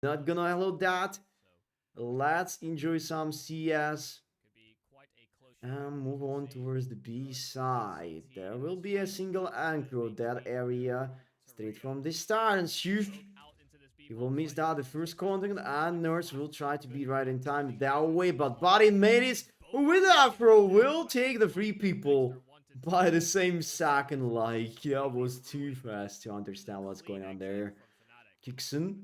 Not gonna allow that. Let's enjoy some CS and move on towards the B side. There will be a single anchor that area straight from the start, and shoot. He will miss out the first contact, and Nurse will try to be right in time that way, but Body made it with Afro will take the three people by the same second. Like, that was too fast to understand what's going on there. Kixon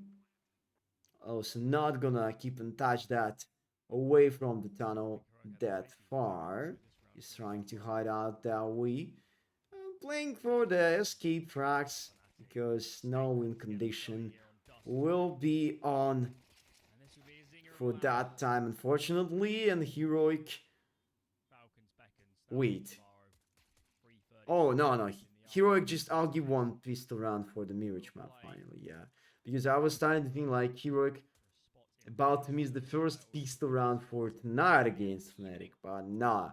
also not gonna keep in touch that away from the tunnel that far. He's trying to hide out that way. Playing for the escape tracks because no win condition will be on for that time, unfortunately. And heroic. Wait. Oh, no, no. Heroic just I'll give one pistol round for the Mirage map finally, yeah. Because I was starting to think like Heroic about to miss the first pistol round for tonight against Fnatic, but nah.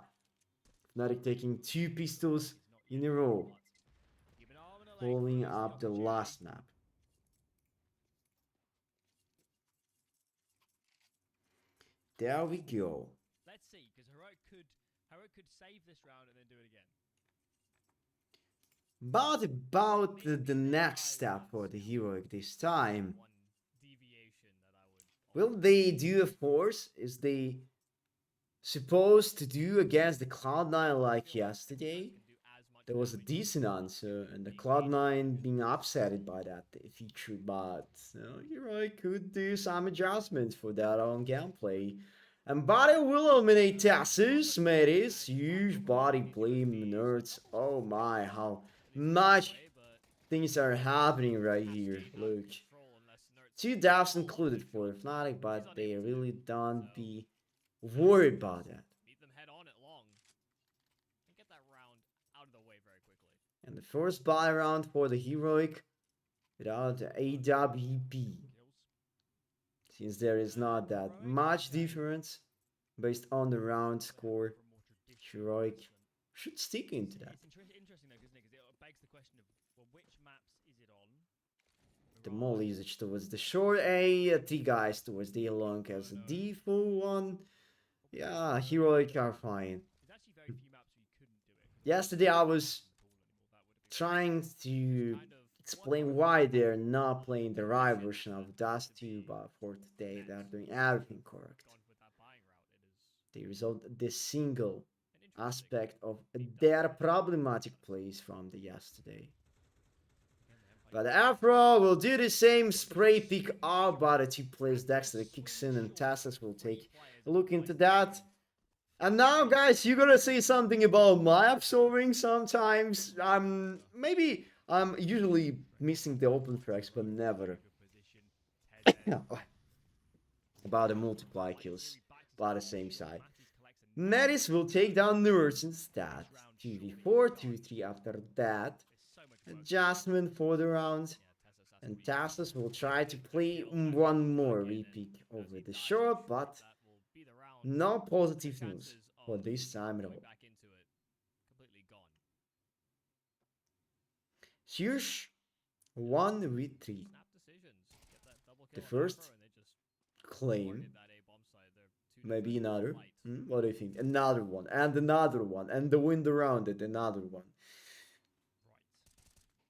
Fnatic taking two pistols in a row, pulling up the last map. There we go. Let's see, because Heroic could save this round and then do it again. But about the next step for the Heroic this time. Will they do a force? Is they supposed to do against the Cloud9 like yesterday? There was a decent answer, and the Cloud9 being upset by that feature, but Heroic could do some adjustments for that on gameplay. And Body will eliminate Tassus, Metis, huge body play nerds. Oh my, how much things are happening right here. Look. Two deaths included for Fnatic, but they really don't be worried about that. Meet them head on at long. And get that round out of the way very quickly. And the first buy round for the Heroic without the AWP. Since there is not that much difference based on the round score, Heroic should stick into that. It's interesting though, because it begs the question of, well, which maps is it on? The more usage towards the short A, three guys towards the long as a default one. Yeah, Heroic are fine. Yesterday I was trying to explain why they're not playing the right version of Dust 2, but for today they're doing everything correct. They resolved this single aspect of their problematic plays from the yesterday. But Afro will do the same spray pick up, but the two players Dexter kicks in and Tassus will take a look into that. And now, guys, you gotta say something about my absorbing sometimes. Maybe I'm usually missing the open tracks, but never about the multiply kills by the same side. Metis will take down Nerds instead. 2v4, 2v3 after that. Adjustment for the round. And Tassus will try to play one more repeat over the shore, but no positive news for this time at all. Huge 1v3. The first claim. Maybe another. What do you think? Another one, and another one, and the wind around it, another one.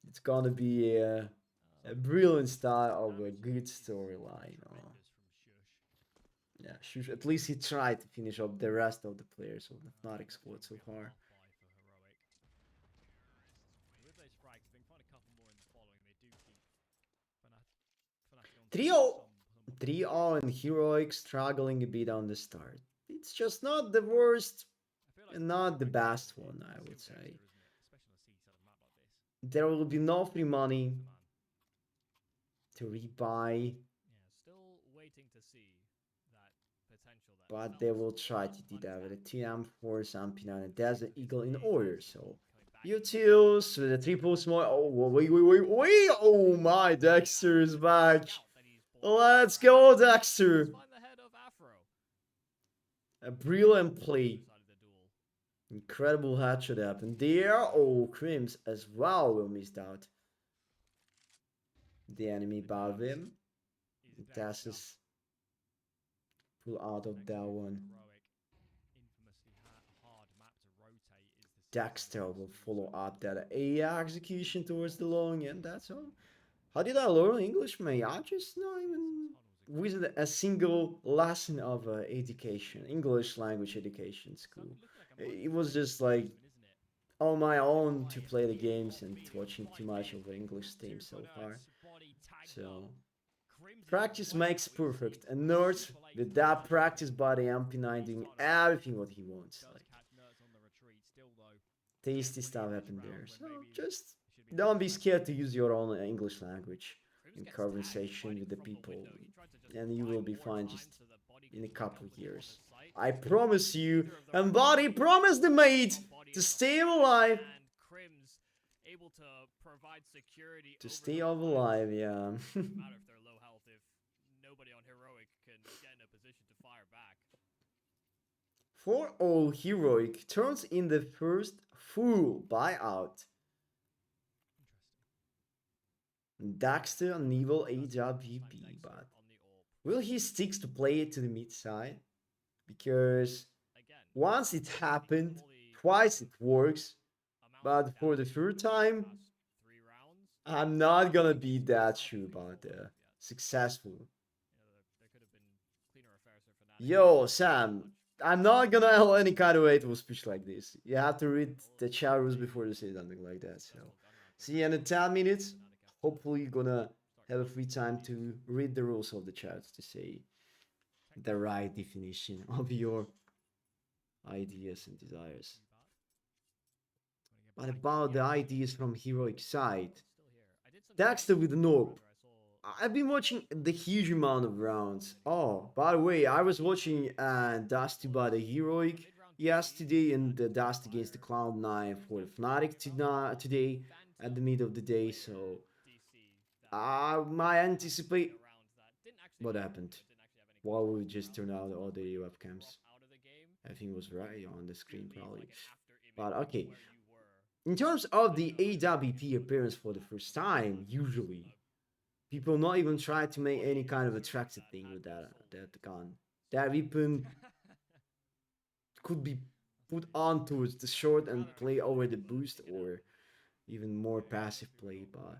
It's gonna be a brilliant style of a good storyline. Yeah, Shush, at least he tried to finish up the rest of the players of the Fnatic squad so far. 3-0. 3-0 and Heroic struggling a bit on the start. It's just not the worst and not the best one, I would say. There will be no free money to rebuy, but they will try to do that with a TM4, Zampina, and a Desert Eagle in order. So, utils with a triple small. Oh, wait. Oh my, Dexter is back. Let's go, Dexter. A brilliant play. Incredible headshot happened there. Oh, Crims as well will miss out. The enemy above him. Tassus pull out of that one. Dexter will follow up that A execution towards the long end. That's all. How did I learn English, mate? I just not even visit a single lesson of education, English language education school. It was just like on my own to play the games and watching too much of the English team so far. So practice makes perfect, and Nerds with that practice body MP9 doing everything what he wants. Like tasty stuff happened there. So just don't be scared to use your own English language in conversation with the people, and you will be fine just in a couple of years. I promise you, and Body promised the mate to stay alive. To stay alive, yeah. For all heroic turns in the first full buyout. Daxter and Evil AWP, but will he stick to play it to the mid side? Because once it happened, twice it works, but for the third time, I'm not gonna be that sure about successful. Yo, Sam, I'm not gonna have any kind of way to speech like this. You have to read the chat rules before you say something like that. So, see you in 10 minutes. Hopefully, you're gonna have a free time to read the rules of the chat to say the right definition of your ideas and desires. But about the ideas from heroic side, Dexter with the Nope. I've been watching the huge amount of rounds. Oh, by the way, I was watching Dusty by the Heroic yesterday and the Dust against the Cloud9 for the Fnatic today at the mid of the day. So I might anticipate what happened. Why would we just turn out all the webcams? Everything was right on the screen probably. But okay. In terms of the AWP appearance for the first time, usually people not even try to make any kind of attractive thing with that gun. That weapon could be put on towards the short and play over the boost or even more passive play. But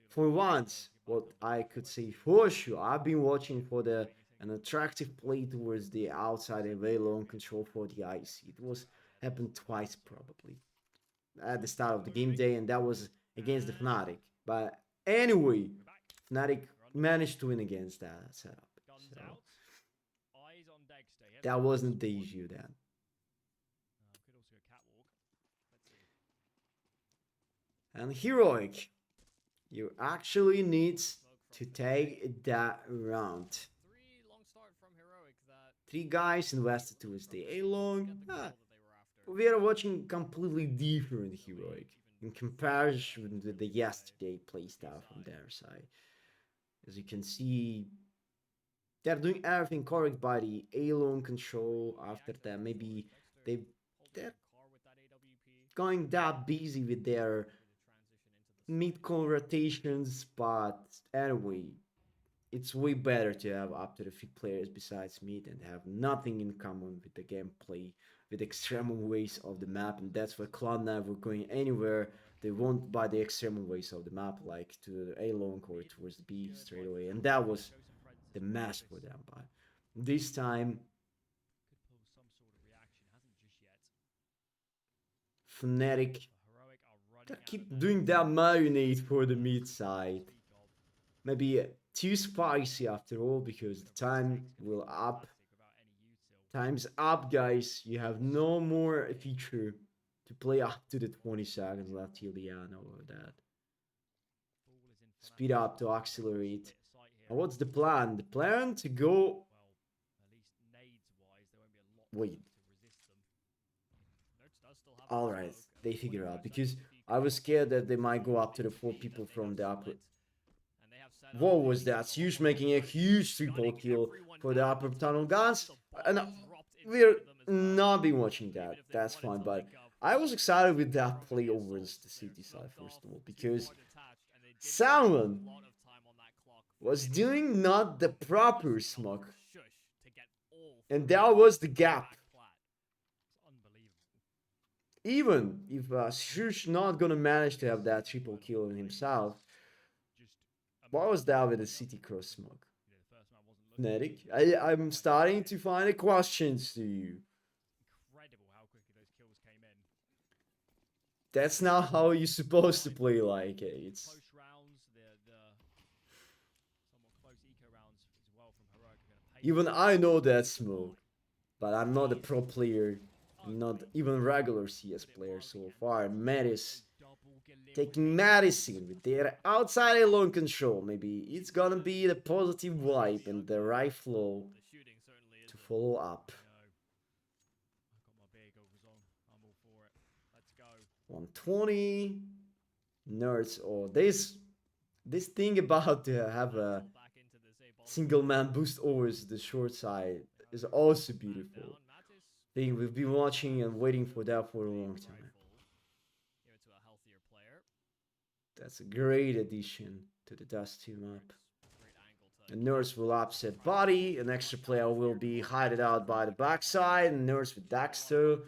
for once, what I could say for sure, I've been watching for the an attractive play towards the outside and very long control for the IC. It was happened twice probably at the start of the game day, and that was against the Fnatic. But anyway, Fnatic managed to win against that setup. So that wasn't the issue then. And Heroic, you actually need to take that round. 3 guys invested towards the A long. We are watching completely different Heroic in comparison with the yesterday playstyle from their side. As you can see, they're doing everything correct by the A-long control. After that, maybe they're going that busy with their mid-call rotations, but anyway, it's way better to have up to the 3 players besides mid and have nothing in common with the gameplay, with extreme ways of the map, and that's why Cloud9 were going anywhere. They won't buy the extreme ways of the map, like to the A long or towards the B straight away, and that was the mess for them. But this time, Fnatic keep doing that marinade for the mid side. Maybe too spicy after all because the time will up. Time's up, guys. You have no more feature to play up to the 20 seconds left till the end or that. Speed up to accelerate. And what's the plan? The plan to go. Wait. Alright, they figure out because I was scared that they might go up to the 4 people from the upper. What was that? Huge making a huge triple kill for the upper tunnel guns. And we're not been watching that. That's fine, but I was excited with that play over the city side first of all because someone was doing not the proper smoke. Shush to get all And that was the gap. back plat. It's unbelievable. Even if Shush not gonna manage to have that triple kill himself, Just what was that with the city cross smoke? you know, the first man wasn't looking. Fnatic, I'm starting to find the questions to you. Incredible how quickly those kills came in. That's not how you're supposed to play like it. It's Close rounds, the somewhat close eco rounds as well from Heroic are going to pay. even I know that smoke, but I'm not a pro player. I'm not even regular CS player so far. Metis taking medicine with their outside alone control. Maybe it's gonna be the positive vibe and the right flow The shooting certainly to isn't. follow up. No. I got my beer goggles on. I'm all for it. Let's go. 120 nerds. Oh, this thing about to have a Back into the same ball. single man boost overs the short side is also Man beautiful. down. Mattis Thing we've been watching and waiting for that for a long time. rifle. Give it to a healthier player. That's a great addition to the Dust 2 map. Great angle to. And Nurse will upset body. An extra player will be hided out by the backside. And Nurse with Dexter.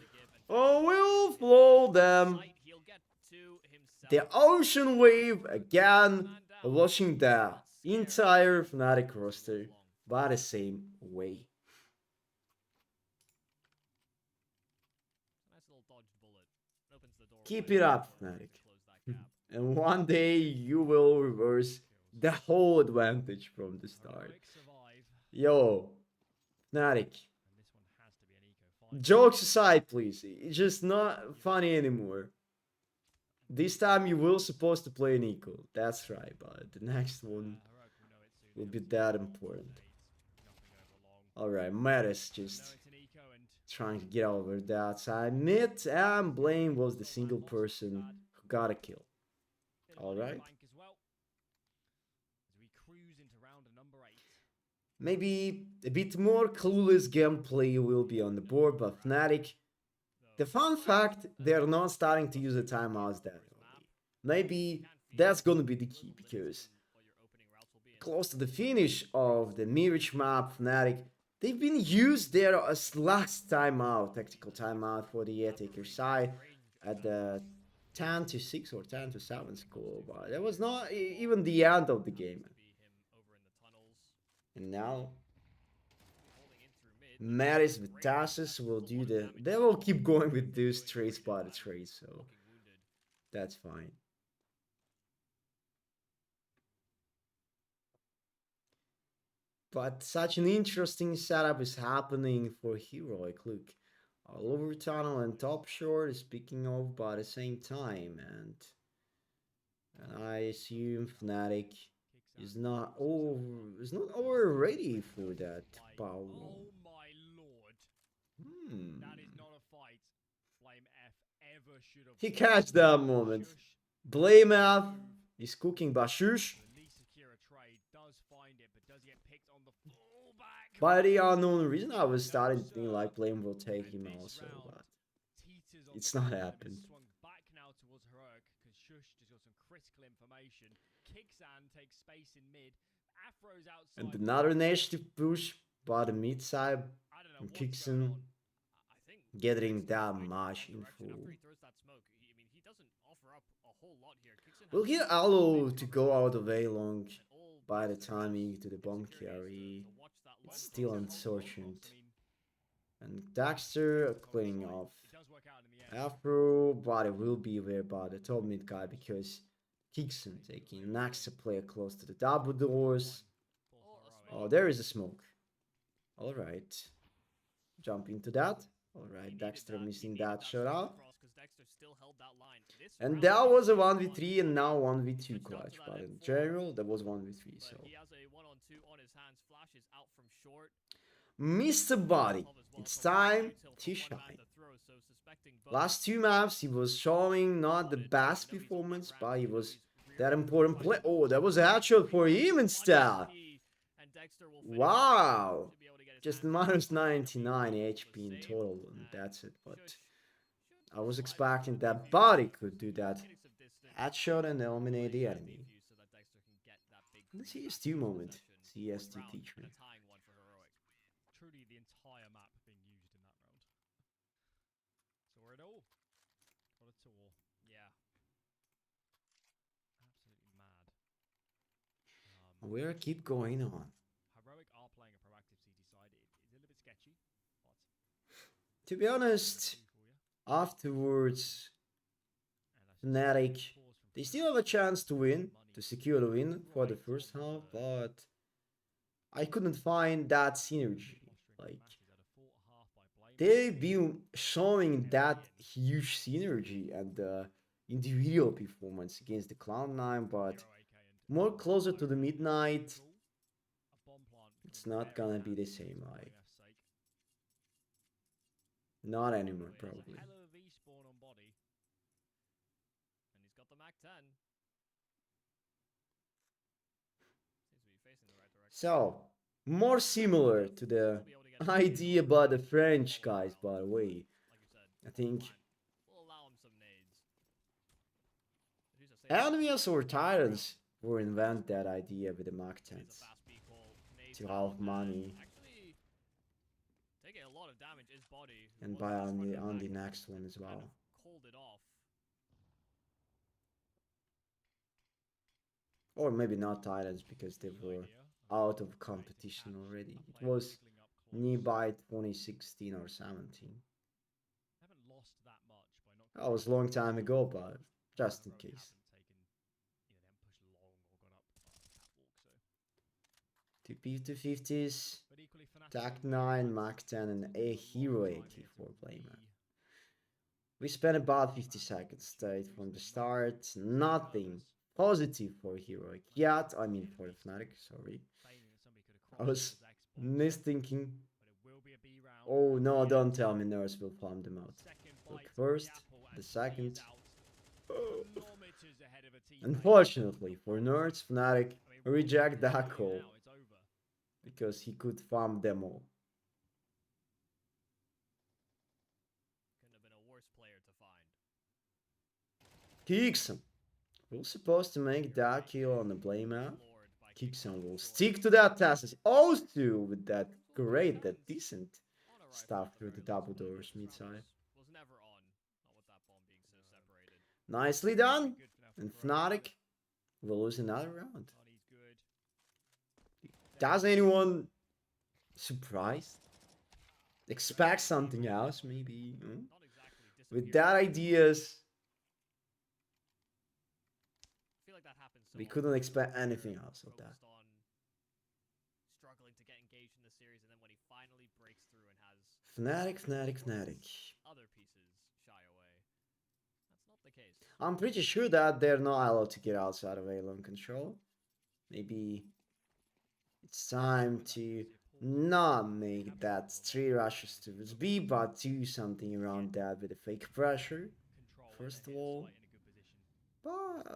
Oh, we'll flow them. He'll get to himself. The Ocean Wave again. Washing the entire Fnatic roster by the same way. Nice little dodged bullet. Opens the door. Keep it up, Fnatic. And one day you will reverse the whole advantage from the start. Yo, Fnatic. Jokes aside, please. It's just not funny anymore. This time you will supposed to play an equal. That's right, but the next one will be that important. Alright, Metis just trying to get over that side mid, and Blame was the single person who got a kill. Alright. Maybe a bit more clueless gameplay will be on the board, but Fnatic, the fun fact, they're not starting to use the timeouts that early. Maybe that's gonna be the key, because close to the finish of the Mirage map, Fnatic, they've been used their last timeout, tactical timeout for the Airtaker side at the 10 to 6 or 10 to 7 score, but that was not even the end of the game. And now Maris with Tassus will do they will keep going with those trades by the trade, so that's fine. But such an interesting setup is happening for Heroic. Look, lower tunnel and top short is picking off by the same time, and I assume Fnatic is not ready for that power. Oh my lord. That is not a fight Blame F ever should have. He catch that moment. Blame F is cooking Bashush. By the unknown reason, I was starting to think like Blame will take him also, but it's not happened. Back now towards Heroic because Shush just got some critical information. Kixan takes space in mid. Afro's outside. And another initiative push by the mid side and Kixan getting that much info. We'll get Aloe to go out of A long by the timing to the bomb carry. It's still uncertain. And Dexter cleaning off Afro, but it will be aware by the top mid guy because Kixan taking an extra player close to the double doors. Oh, there is a smoke. Alright. Jump into that. Alright, Dexter missing that shot out. And that was a 1v3 and now 1v2 clutch. But in general, that was 1v3. So Mr. Body, it's time to shine. Last two maps, he was showing not the best performance, but he was that important play. Oh, that was a headshot for him instead. Wow. Just minus 99 HP in total, and that's it. But I was expecting that Body could do that headshot and eliminate the enemy. The CS2 moment. Possession CS2 round teacher. and a tying one for Heroic. Truly the entire map being used in that round. Saw it all. What a tour. Yeah. Absolutely mad. We'll keep going on. Heroic are playing a proactive CT side. It is a little bit sketchy, but To be honest, for you. afterwards, And I Fnatic, see pause from they Fnatic. still have a chance to win, Money to secure the win for the right first on half, the verge. but I couldn't find that synergy. Posturing Like, matches at a fought half by Blame. they've been showing that huge synergy and individual performance against the Cloud9, but Hero AK and more closer to the midnight, cool. A bomb plant it's becomes not very gonna be the handy same. for Like, WF's sake. not anymore, So he has a probably. hell of a V spawn on body. And he's got the Mac 10. Seems to be facing the right direction. So, more similar to the idea about the French guys, by the way. Like you said, I think we'll allow him some nades. Enemies or Tyrants will invent that idea with the Mach It is 10s a fast B call. Nades to out have and money actually taking a lot of damage is body. Who and was buy just running on back the next one as kind of well. called it off. Or maybe not Titans because they No were idea. out of competition already. It was Wiggling up close. nearby 2016 or 17. Haven't lost that much by not. That was a long time ago, but just in case. Haven't taken, them pushed long or gone up catwalk. So. 250s, But equally, Fnatic TAC been very 9, Mach 10, and a hero AK for playmat. We spent about 50 seconds straight from the start. Nothing positive for Heroic yet. I mean for the Fnatic, sorry. I was misthinking. Oh no, don't tell me Nurse will farm them out. Look first, the second. Oh. Unfortunately for Nerds, Fnatic reject that call because he could farm them all. Kixon will supposed to make that kill on the blame map. Kixon will stick to that task. Also with that great, that decent stuff through the double doors mid side. Nicely done. And Fnatic will lose another round. Does anyone surprised? Expect something else, maybe? With that ideas, we couldn't expect anything else of that. Struggling to get engaged in the series, and then when he finally breaks through and has Fnatic. other pieces shy away. That's not the case. I'm pretty sure that they're not allowed to get outside of A-Lone control. Maybe it's time to not make that 3 rushes towards B, but do something around that with a fake pressure, first of all. But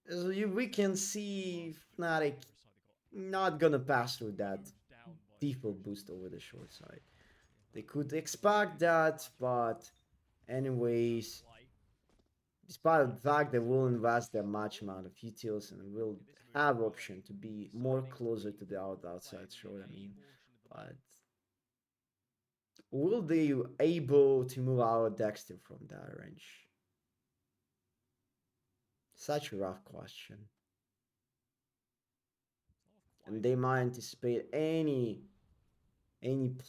as we can see, Fnatic not gonna pass through that default boost over the short side. They could expect that, but anyways, despite the fact they will invest their much amount of utils and will have option to be more closer to the outside short, but will they able to move out Dexter from that range? Such a rough question. And they might anticipate any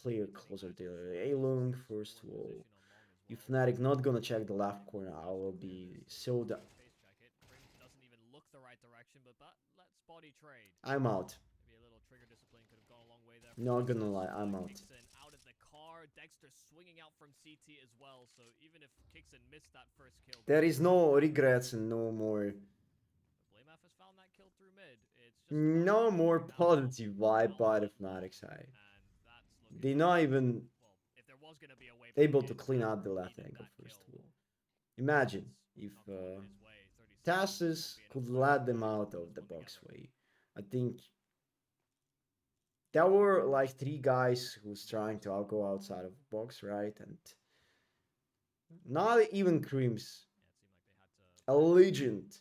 player closer to A-Long first of all. If Fnatic not gonna check the left corner, I will be so I'm out. Not gonna lie, I'm out. Dexter swinging out from CT as well, so even if Kixon missed that first kill, there is no regrets and no more has found that kill through mid. It's just no more positive vibe by the Fnatic side. They're not even able to clean out the left angle first of all. Imagine if Tassus could let them out of the box way. I think there were like 3 guys who's trying to go outside of the box, right? And not even Creams, a legend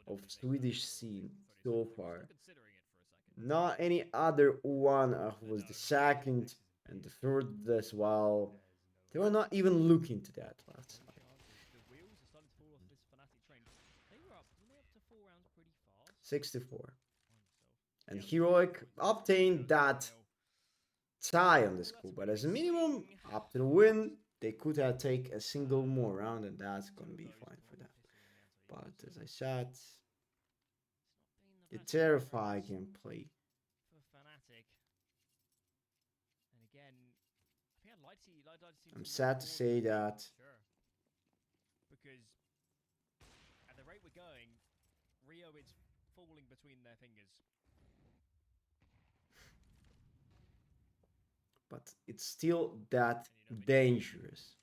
of Swedish scene so far, Not any other one who was the second and the third as well. They were not even looking to that last side. The wheels are starting to fall off this Fnatic train. They were up, weren't they up to 4 rounds pretty fast? 64. So, And yeah, Heroic obtained that tie on the school, but as a minimum, up to the win, they could have taken a single more round, and that's gonna be fine for them. But as I said, the terrifying gameplay. for Fnatic. And again, I think I'd like to see I'm sad to say that. Sure. Because at the rate we're going, Rio is falling between their fingers. But it's still that dangerous.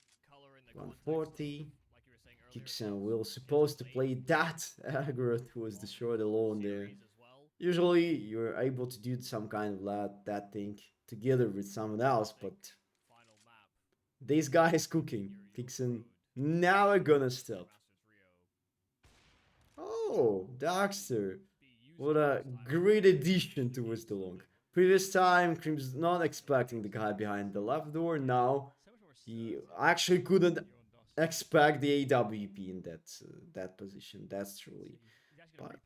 140. Kixen will supposed to play that aggro was destroyed alone there. Usually you're able to do some kind of that thing together with someone else, but this guy is cooking. Kixen never gonna stop. Oh, Daxter. What a great addition towards the long. Previous time, Cream's not expecting the guy behind the left door. Now, he actually couldn't expect the AWP in that position. That's truly, but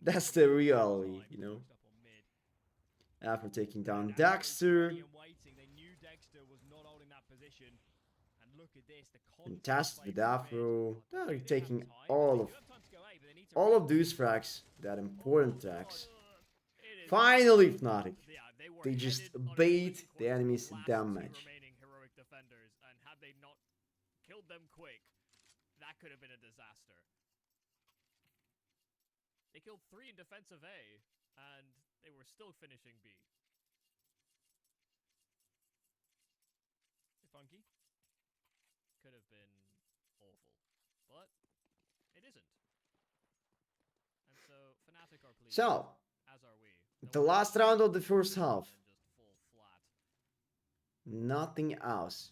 that's the reality, you know. After taking down Dexter, and test with Afro, they're taking all of these tracks, that important tracks. Finally, Fnatic. They just bait the enemy's damage. Killed them quick, that could have been a disaster. They killed 3 in defense of A, and they were still finishing B. Funky. Could have been awful, but it isn't. And so Fnatic are pleased, So, as are we. the last round of the first half. Nothing else.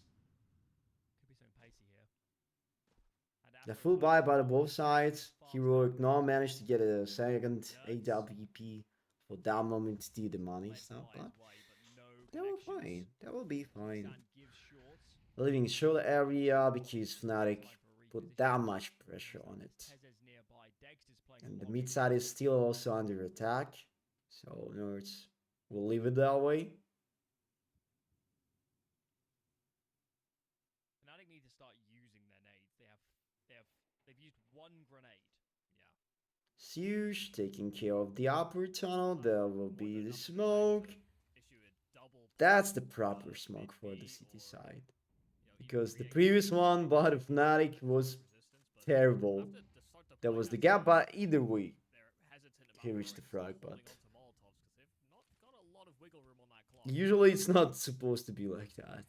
The full buy by both sides. Heroic now managed to get a second AWP for that moment to steal the money stuff, but they will fine. That will be fine. Leaving short area because Fnatic put that much pressure on it. And the mid side is still also under attack. So Nerds will leave it that way. Fnatic need to start using their nades. They've used 1 grenade. Yeah. Huge taking care of the upper tunnel. There will be the smoke. That's the proper smoke for the city side. Because the previous one by the Fnatic was terrible. There was the gap, but either way, he reached the frag, but usually it's not supposed to be like that.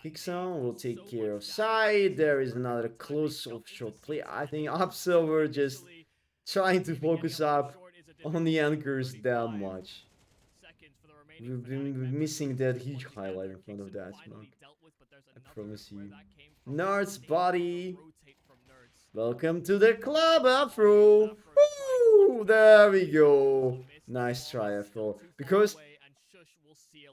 Kixon will take care of side. There is another close short play. I think Observer just trying to focus up on the anchors that much. We've been missing that huge highlight in front of that smoke. I promise you. Nerd's body. Welcome to the club, Afro. Woo! There we go. Nice try, Afro. Because,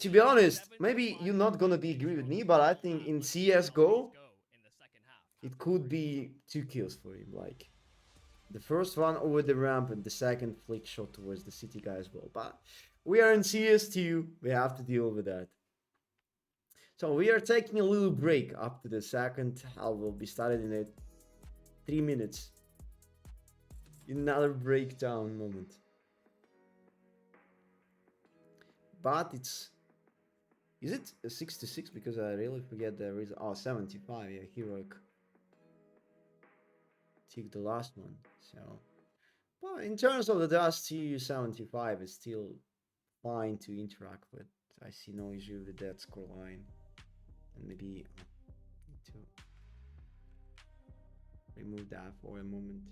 to be honest, maybe you're not gonna be agree with me, but I think in CSGO, it could be 2 kills for him. Like, the first one over the ramp and the second flick shot towards the city guy as well. But we are in CS2, we have to deal with that. So we are taking a little break up to the second half. Will be started in 3 minutes. Another breakdown moment. But it's... Is it a 66? Because I really forget there is... Oh, 75, yeah, Heroic. Take the last one, so... But in terms of the Dust TU75, it's still fine to interact with. I see no issue with that scoreline. And maybe need to remove that for a moment.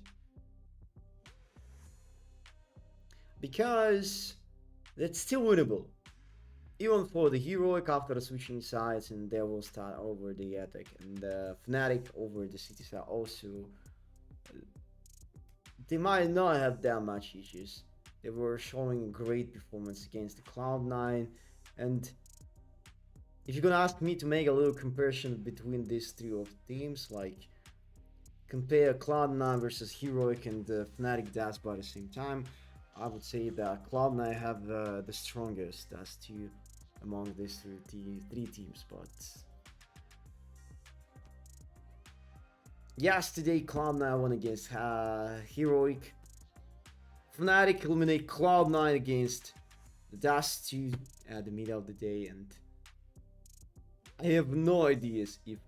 Because that's still winnable. Even for the Heroic after switching sides, and they will start over the attack. And the Fnatic over the city side also. They might not have that much issues. They were showing a great performance against the Cloud9, and if you're gonna ask me to make a little comparison between these three of teams, like compare Cloud9 versus Heroic and Fnatic Dust at the same time, I would say that Cloud9 have the strongest Dust 2 among these three teams, but yesterday Cloud9 won against Heroic. Fnatic eliminate Cloud9 against the Dust 2 at the middle of the day, and I have no ideas if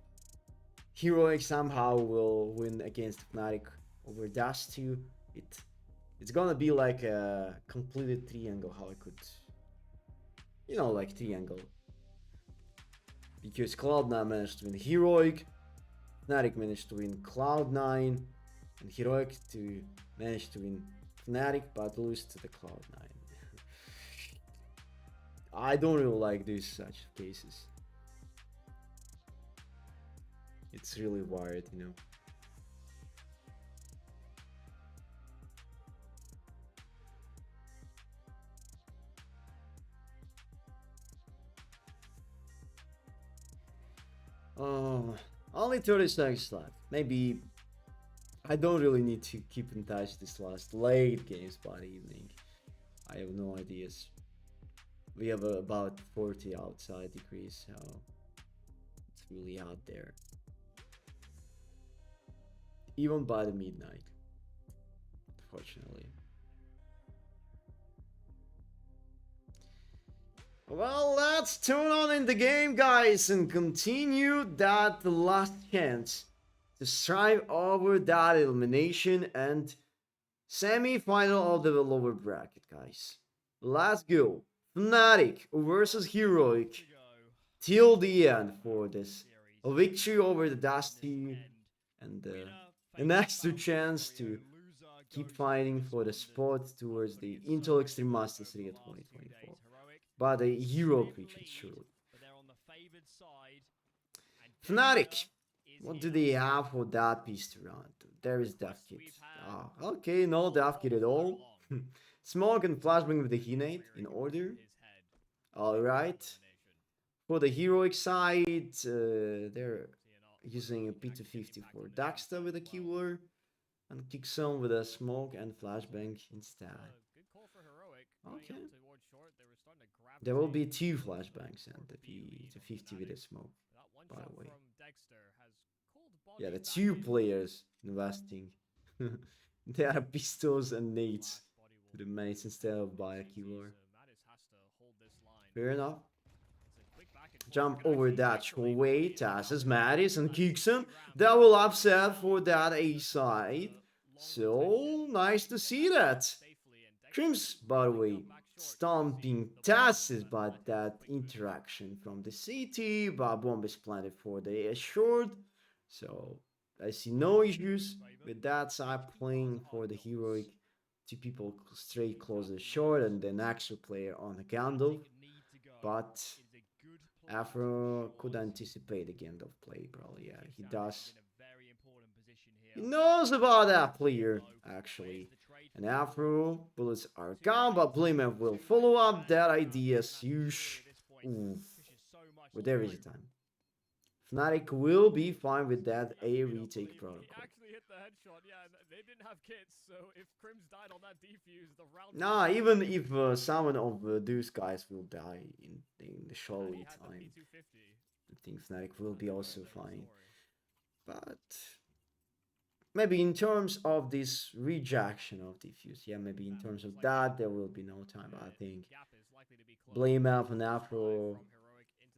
Heroic somehow will win against Fnatic over Dust 2. It's gonna be like a completed triangle, how I could, like triangle. Because Cloud9 managed to win Heroic, Fnatic managed to win Cloud9, and Heroic to manage to win Fnatic but lose to the Cloud9. I don't really like these such cases. It's really wired. Oh, only 30 seconds left. Maybe I don't really need to keep in touch this last late games by the evening. I have no ideas. We have about 40 outside degrees, so it's really hot there. Even by the midnight, unfortunately. Well, let's tune on in the game, guys, and continue that last chance to strive over that elimination and semi-final of the lower bracket, guys. Let's go. Fnatic versus Heroic till the end for this. A victory over the Dusty and an extra chance to keep fighting for the spot towards the Intel Extreme Masters Series 2024. But a hero region, surely. Fnatic, what do they have for that piece to run? There is Death Kit. Ah, okay, no Death Kit at all. Smoke and Flashbang with the Hinate in order. Alright. For the heroic side, they're using a P250 for Daxter with a keyword and Kixon with a smoke and flashbang instead. Okay. There will be two flashbangs and the P250 with a smoke, by the way. Yeah, the two players investing. They are pistols and nades to the mates instead of by a keyword. Fair enough. Jump over that showway, Tassus, Mattis, and Kixon. That will upset for that A side. So nice to see that. Crims, by the way, stomping Tassus, but that interaction from the CT, but bomb is planted for the A short. So I see no issues with that side playing for the heroic. Two people straight close the short and then extra player on the Gandalf. But Afro could anticipate the Gandalf play, probably. Yeah, he does. He knows about that player, actually. And Afro bullets are gone, but Blayman will follow up that idea. Huge. Oof. With every time. Fnatic will be fine with that A retake protocol. Nah, even if someone of those guys will die in the shortly time, I think Fnatic will be also fine. But maybe in terms of this rejection of diffuse, yeah, maybe in terms of that, there will be no time. But I think Blame Elf and Afro,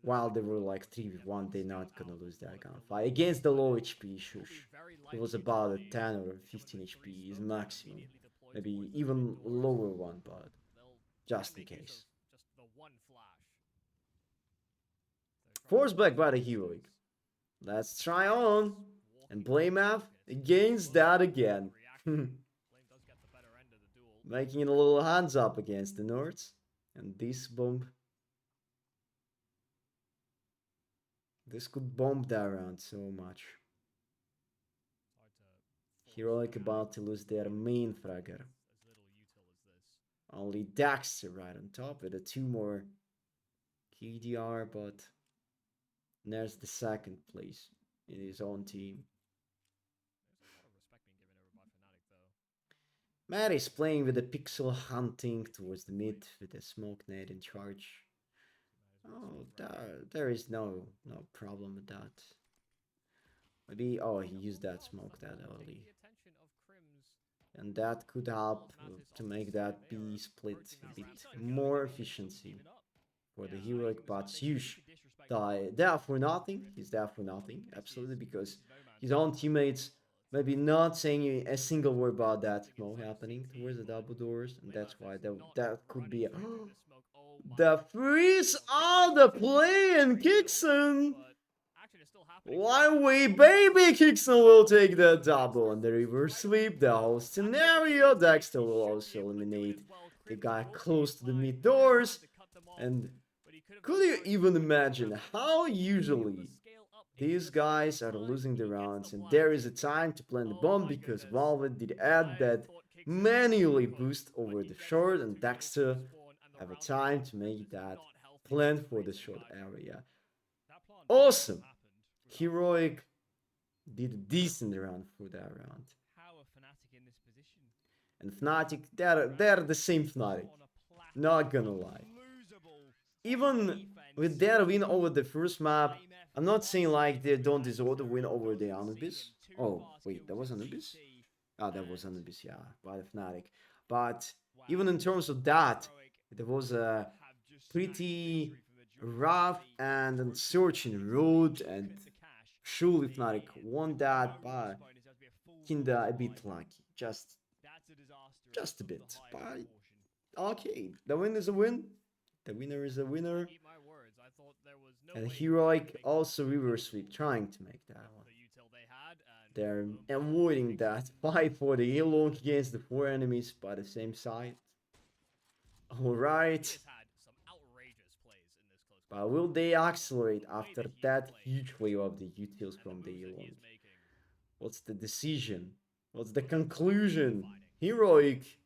while they were like 3v1, they're not gonna lose that gunfight. Against the low HP Shush, it was about a 10 or 15 HP is maximum. Maybe even lower one, but just in case. Force back by the heroic. Let's try on. And Blame Elf against that again. Making it a little hands up against the Nords. And this bomb. This could bomb that round so much. Heroic about to lose their main fragger. Only Dexter right on top with a 2 more KDR, but there's the second place in his own team. Matt is playing with the pixel hunting towards the mid with a smoke net in charge. Oh, there is no problem with that. Maybe, oh, he used that smoke that early. And that could help to make that B split a bit more efficiency for the heroic, but Yush there for nothing. He's there for nothing, absolutely, because his own teammates maybe not saying a single word about that smoke happening towards the double doors, and that's why that could be the freeze on the play and Kixon. One way, baby, Kixon will take the double on the reverse sweep. The whole scenario, Dexter will also eliminate the guy close to the mid doors. And could you even imagine how usually these guys are losing the rounds and there is a time to plant the bomb because Valve did add that manually boost over the short and Dexter have a time to make that plan for the short area. Awesome! Heroic did a decent round for that round. And Fnatic, they're the same Fnatic. Not gonna lie. Even with their win over the first map, I'm not saying like they don't deserve the win over the Anubis. Oh, wait, that was Anubis? Ah, that was Anubis, yeah, by the Fnatic. But even in terms of that, there was a pretty rough and uncertain road, and surely Fnatic won that, but kinda a bit lucky. Just a bit. But okay, the win is a win. The winner is a winner. And Heroic also reverse sweep, trying to make that one. They're avoiding that fight for the A-long against the 4 enemies by the same side. Alright. But will they accelerate after that huge wave of the utils from the A-long? What's the decision? What's the conclusion? Heroic.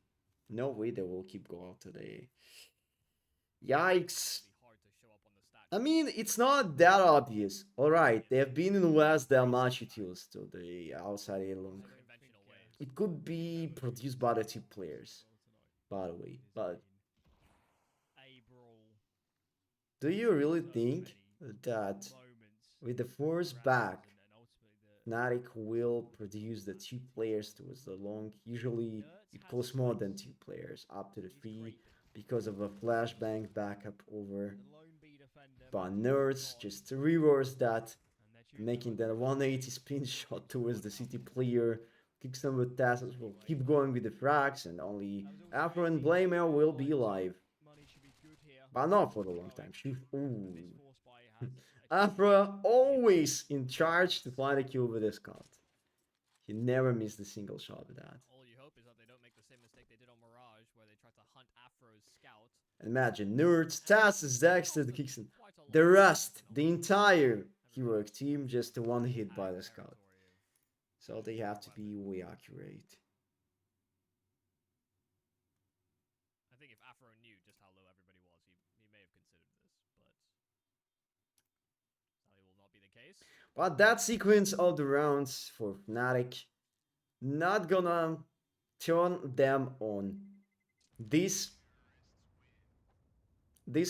No way they will keep going today. Yikes. I mean, it's not that obvious. Alright, they have been in West that much utils to the outside A-long. It could be produced by the 2 players, by the way. But do you really think that with the force back, Fnatic will produce the 2 players towards the long? Usually it costs more than 2 players, up to the 3, because of a flashbang backup over. But Nerds just to reverse that, making that 180 spin shot towards the city player. Kicks them with tassels, will keep going with the frags, and only Afro and Blamer will be alive. But not for a long time. Ooh. Afro always in charge to find a kill with his scout. He never missed a single shot with that. All you hope is that they don't make the same mistake they did on Mirage, where they tried to hunt Afro's scout. Imagine Nerds, Tassus, Dexter, the Kixon. The rest, the entire Heroic team, just one hit by the scout. So they have to be way accurate. I think if Afro knew just how low everybody was, he may have considered this, but sadly will not be the case. But that sequence of the rounds for Fnatic, not gonna turn them on. This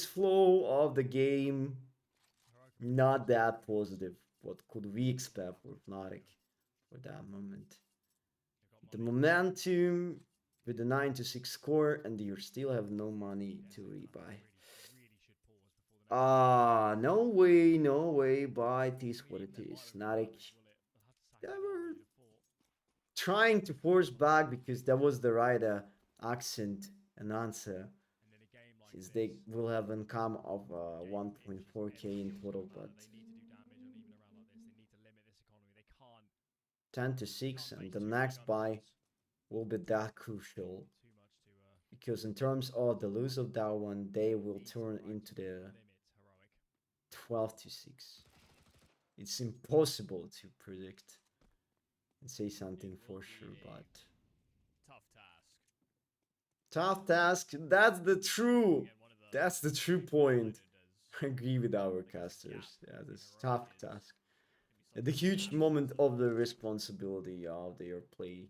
flow of the game, not that positive. What could we expect for Fnatic for that moment? The momentum with the 9-6 score, and you still have no money to rebuy. No way, but it is what it is. Fnatic, they were trying to force back because that was the right accent and answer. Since they will have income of 1.4k in total, but 10-6, and the next buy will be that crucial, because in terms of the lose of that one, they will turn into the 12-6. It's impossible to predict and say something for sure, but tough task. Tough task. That's the true point. I agree with our casters. Yeah, this tough task. The huge moment of the responsibility of their play.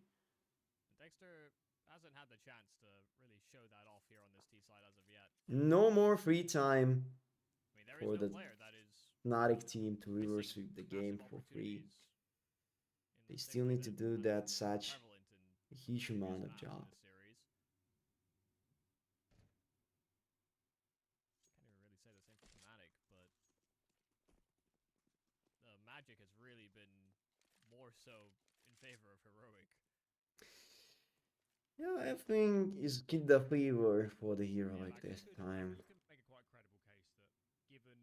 Dexter hasn't had the chance to really show that off here on this T side as of yet. No more free time I mean, there is for no the player that is Fnatic team to reverse missing sweep the game massive for free. opportunities in They the still same way need to that do has that been such prevalent in a huge previous amount of maps job. in this series. Can't even really say the same for Fnatic, but the magic has really been more so in favor of Heroic. Yeah, everything is keep the favor for the hero Yeah, like but this time. you can make a quite credible case that given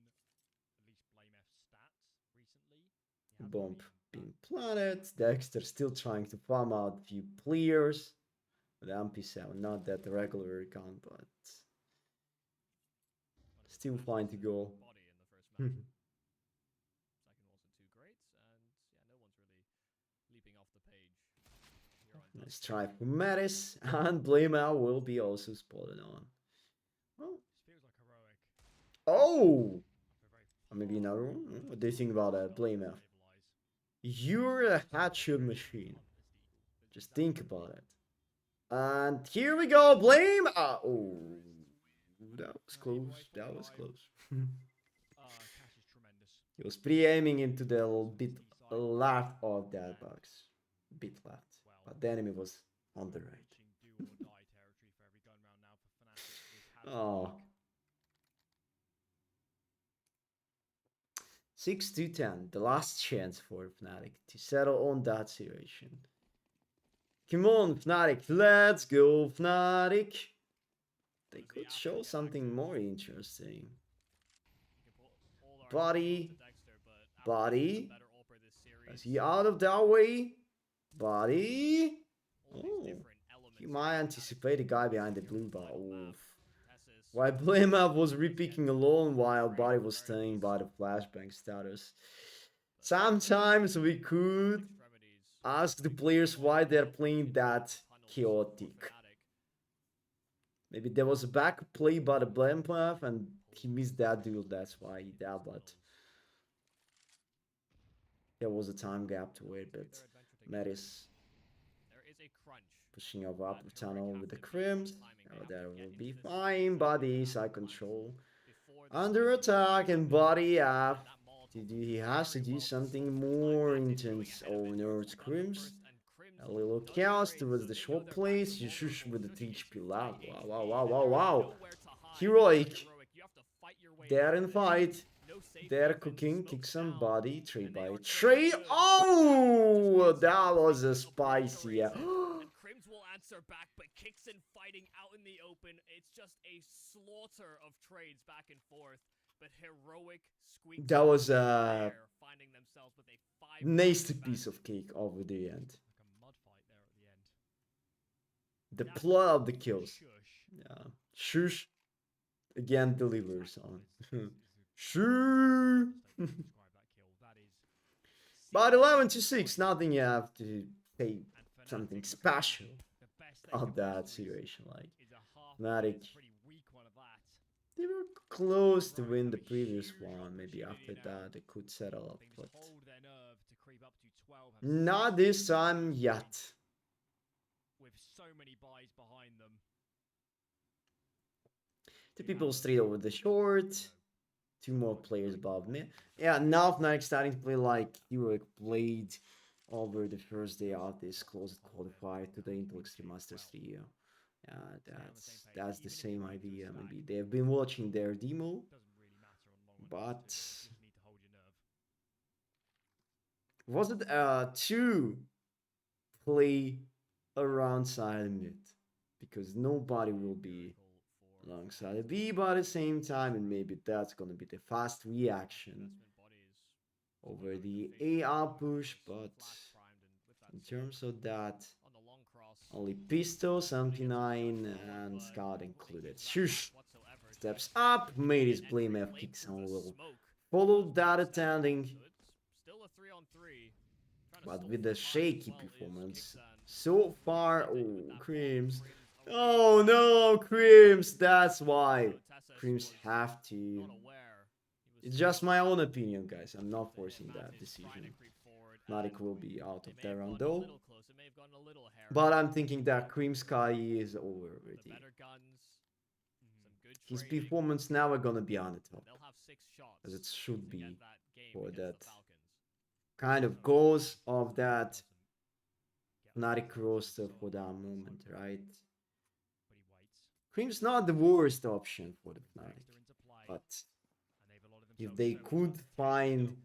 at least BlameF's stats recently, he hasn't Bomb been being that planted. Dexter still trying to farm out a few players. With MP7, not that regular gun, but still fine to go. body in the first map. Second wasn't too great, and yeah, no one's really leaping off the page here on Nice Dust. try for Mattis, and Blameout will be also spotted on. Oh, This feels like Heroic. oh! Very Maybe another one? far What do you think about that, Blameout? You're a headshot machine. Just think about it. And here we go, Blame! Oh, that was close. That was close. Cash is tremendous. He was pre-aiming into the bit left of that box. Bit left. But the enemy was on the right. Do or die territory for every gun round now for Fnatic. Oh. 6 to 10. The last chance for Fnatic to settle on that situation. Come on, Fnatic. Let's go, Fnatic. They could show something more interesting. Body. Body. Is he out of that way? Body. Oh. He might anticipate the guy behind the blue bar. Oof. While Blameup was repicking alone while Body was staying by the flashbang status. Sometimes we could ask the players why they're playing that chaotic. Maybe there was a back play by the Blameup and he missed that duel, that's why he did, but there was a time gap to wait, but Metis pushing up upper tunnel with the Crims. Oh, that will be fine. Body side control. Under attack and body up. He has to do something more intense. Oh no, it's Crims. A little chaos towards the short place. You shush with the 3 HP lag. Wow, wow, wow, wow, wow. Heroic. They're in fight. They're cooking. Kick somebody. Trade by trade. Oh, that was a spicy. Yeah. Will answer back, but kicks and fighting out in the open. It's just a slaughter of trades back and forth. But Heroic squeaks. That was a nasty piece of cake over the end. Like a mud fight there at the end. The plot of the kills. Yeah. Shush again delivers on. Shoo. But 11 to 6, nothing you have to say something special of that situation. Like Fnatic, they were close to win the previous one. Maybe after that they could settle up, but not this time yet. With so many buys behind them, the people straight over the short. 2 more players above me. Yeah, now Fnatic starting to play like Heroic played over the first day of this closed qualifier to the Intel Extreme Masters 3. Yeah, that's the same idea. Maybe they've been watching their demo, but was it 2 play around side mid? Because nobody will be alongside a B, but at the same time, and maybe that's gonna be the fast reaction over the AR push, but in terms of that, only Pistol, 79, and Scout included. Shush! Steps up, made his blame F kick some will follow that attending, but with a shaky performance so far. Oh, Creams Oh no, Creams. That's why. Creams have to. It's just my own opinion, guys. I'm not forcing that decision. Fnatic will be out of there round though. But I'm thinking that Cream Sky is over already. His performance now are gonna be on the top. As it should be for that kind of goals of that Fnatic roster for that moment, right? Cream's not the worst option for the Fnatic, but if they could find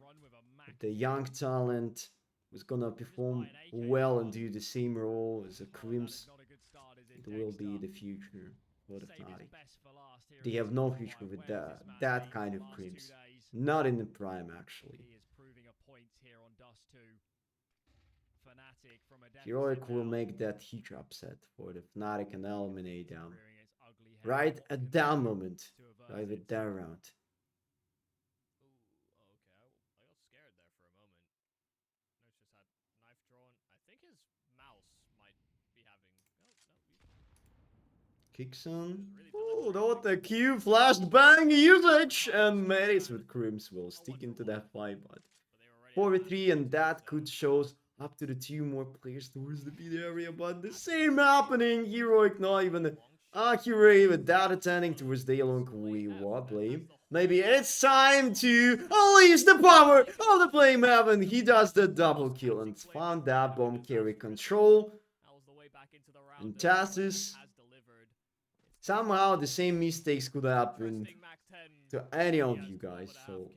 the young talent who's gonna perform well and do the same role as a Creams, it will be the future for the Fnatic. They have no future with that kind of Creams. Not in the prime, actually. Heroic will make that huge upset for the Fnatic and eliminate them. Right at that moment, right at that round. Kicks on. Oh, what the Q flashbang usage! And Maris with Crims will stick into that fight, but 4v3, and that could shows up to the 2 more players towards the B area, but the same happening. Heroic not even accurate with that attending towards the along. We what blame? Maybe it's time to unleash the power of the Flame Heaven. He does the double kill and found that bomb carry control. And Tassus. Somehow the same mistakes could happen to any of you guys, so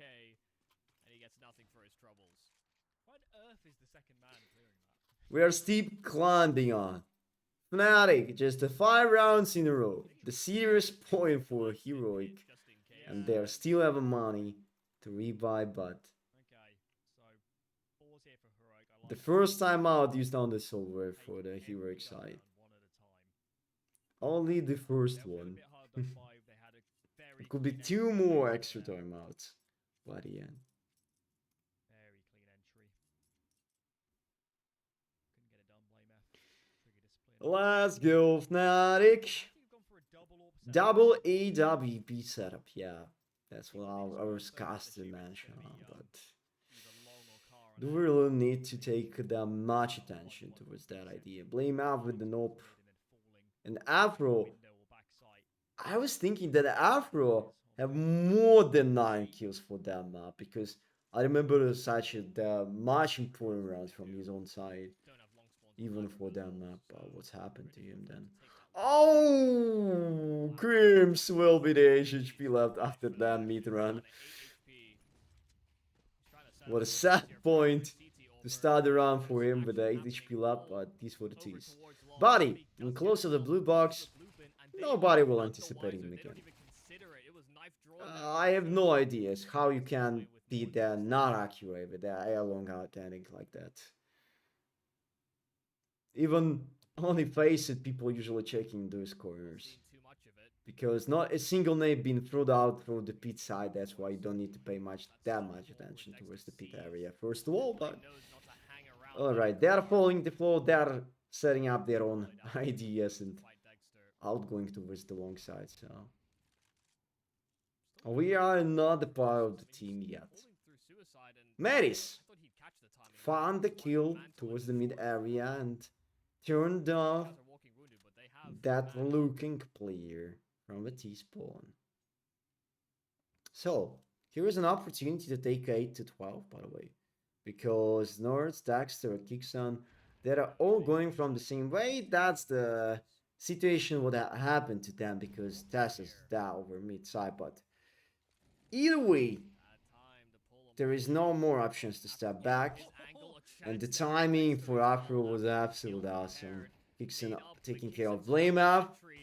we are steep climbing on. Fnatic, just 5 rounds in a row. The serious point for Heroic. And they still have money to revive, but the first time out used on the silver for the Heroic side. Only the first one. It could be 2 more extra timeouts by the end. Let's go, Fnatic. Double AWP setup, yeah. That's what I was cast to mention, but do we really need to take that much attention towards that idea? Blame out with the nope. And Afro, I was thinking that Afro have more than 9 kills for that map, because I remember such a much important rounds from his own side, even for that map. What's happened to him then? Oh, Crims will be the HHP left after that mid run. What a sad point to start the round for him with the 8 HP left, but these were the teas. Body, and close to the blue box, nobody will anticipate him again. I have no ideas how you can be that not accurate with that air long outstanding like that. Even on the face it, people usually checking those corners. Because not a single nade being thrown out through the pit side, that's why you don't need to pay that much attention towards the pit area first of all, but alright, they're following the flow, they're setting up their own ideas and outgoing towards the long side, so we are not the part of the team yet. Maris found the kill towards the mid area and turned off that looking player from the T-spawn. So, here is an opportunity to take 8 to 12, by the way. Because North, Daxter, Kixon, they're all going from the same way. That's the situation what happened to them, because Tess is that over mid-side. But either way, there is no more options to step back. And the timing for Afro was absolutely awesome. Kixon taking care of Blame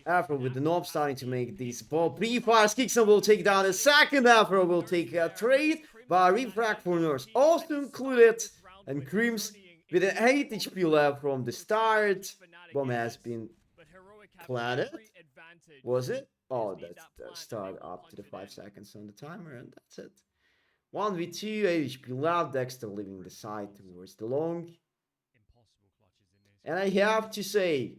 Afro with the knob starting to make these ball pre-fires. Kixon will take down a second. Afro will take a trade, but refract for Nurse also included. And Creams with an 8 HP left from the start. Bomb has been planted. Was it? Oh, that's the start up to the 5 seconds on the timer, and that's it. 1v2, 8 HP left. Dexter leaving the side towards the long. And I have to say,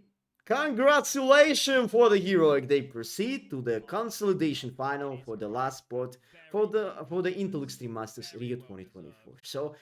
Congratulations for the Heroic. They proceed to the consolidation final for the last spot for the Intel Extreme Masters Rio 2024. So